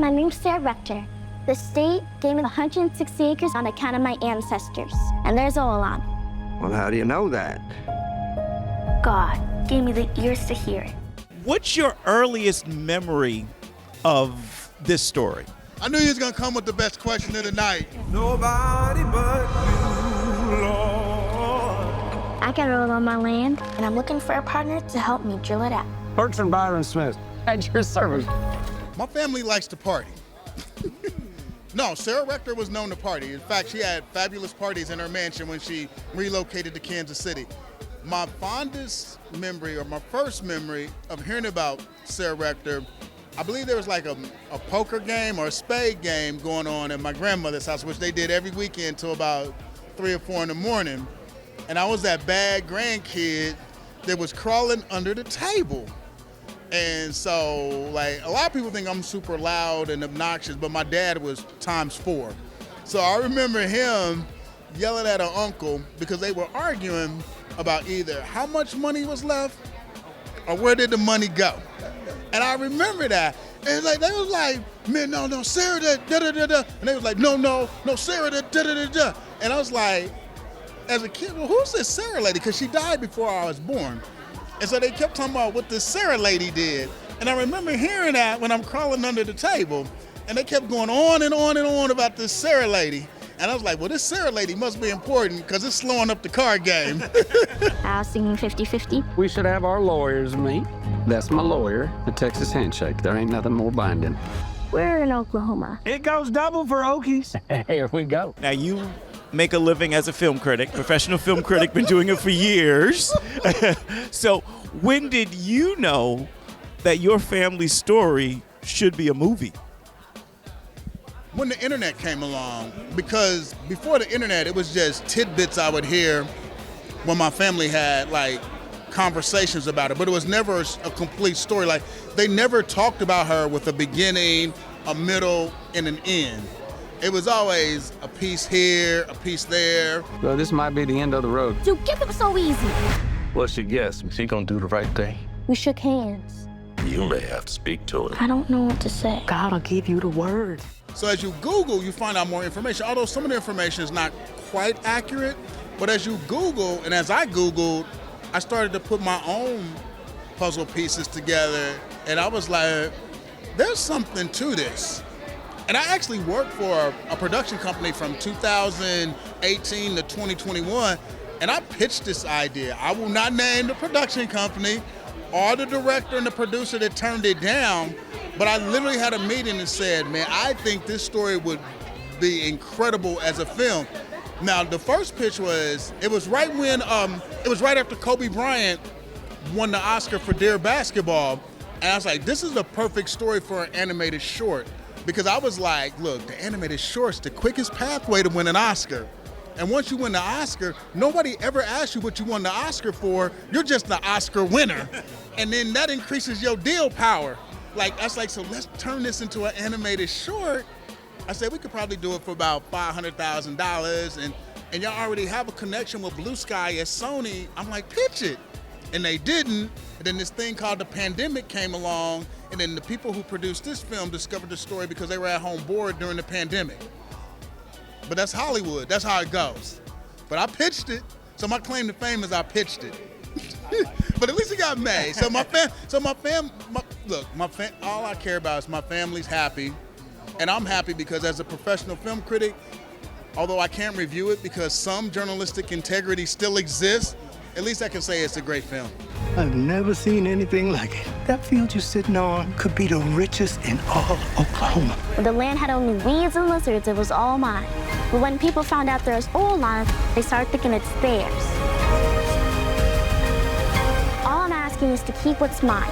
My name's Sarah Rector. The state gave me 160 acres on account of my ancestors. And there's Olan. Well, how do you know that? God gave me the ears to hear it. What's your earliest memory of this story? I knew you was gonna come with the best question of the night. Nobody but you, Lord. I got oil on my land, and I'm looking for a partner to help me drill it out. Bertrand Byron Smith, at your service. My family likes to party. No, Sarah Rector was known to party. In fact, she had fabulous parties in her mansion when she relocated to Kansas City. My fondest memory, or my first memory of hearing about Sarah Rector, I believe there was like a poker game or a spade game going on at my grandmother's house, which they did every weekend till about 3 or 4 in the morning. And I was that bad grandkid that was crawling under the table. And so, like, a lot of people think I'm super loud and obnoxious, but my dad was ×4. So I remember him yelling at an uncle because they were arguing about either how much money was left or where did the money go. And I remember that. And like they was like, man, no, Sarah, da-da-da-da. And they was like, no, Sarah, da-da-da-da. And I was like, as a kid, well, who's this Sarah lady? Because she died before I was born. And so they kept talking about what this Sarah lady did. And I remember hearing that when I'm crawling under the table. And they kept going on and on and on about this Sarah lady. And I was like, well, this Sarah lady must be important because it's slowing up the card game. I was thinking 50-50. We should have our lawyers meet. That's my lawyer, the Texas handshake. There ain't nothing more binding. We're in Oklahoma. It goes double for Okies. Here we go. Now, you make a living as a film critic, professional film critic, been doing it for years. So when did you know that your family's story should be a movie? When the internet came along, because before the internet, it was just tidbits I would hear when my family had like conversations about it, but it was never a complete story. Like they never talked about her with a beginning, a middle, and an end. It was always a piece here, a piece there. Well, this might be the end of the road. Dude, give them so easy. What's your guess? Is he gonna do the right thing? We shook hands. You may have to speak to him. I don't know what to say. God'll give you the word. So as you Google, you find out more information, although some of the information is not quite accurate. But as you Google, and as I Googled, I started to put my own puzzle pieces together. And I was like, there's something to this. And I actually worked for a production company from 2018 to 2021. And I pitched this idea. I will not name the production company or the director and the producer that turned it down. But I literally had a meeting and said, man, I think this story would be incredible as a film. Now, the first pitch was, it was right after Kobe Bryant won the Oscar for Dear Basketball. And I was like, this is the perfect story for an animated short. Because I was like, look, the animated short's the quickest pathway to win an Oscar. And once you win the Oscar, nobody ever asks you what you won the Oscar for. You're just the Oscar winner. And then that increases your deal power. Like, I was like, so let's turn this into an animated short. I said, we could probably do it for about $500,000. And y'all already have a connection with Blue Sky at Sony. I'm like, pitch it. And they didn't. And then this thing called the pandemic came along. And then the people who produced this film discovered the story because they were at home bored during the pandemic. But that's Hollywood. That's how it goes. But I pitched it. So my claim to fame is I pitched it. But at least it got made. So all I care about is my family's happy. And I'm happy because as a professional film critic, although I can't review it because some journalistic integrity still exists, at least I can say it's a great film. I've never seen anything like it. That field you're sitting on could be the richest in all Oklahoma. When the land had only weeds and lizards, it was all mine. But when people found out there was oil on it, they started thinking it's theirs. All I'm asking is to keep what's mine.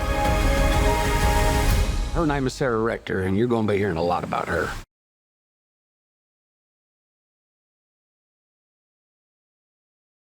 Her name is Sarah Rector, and you're going to be hearing a lot about her.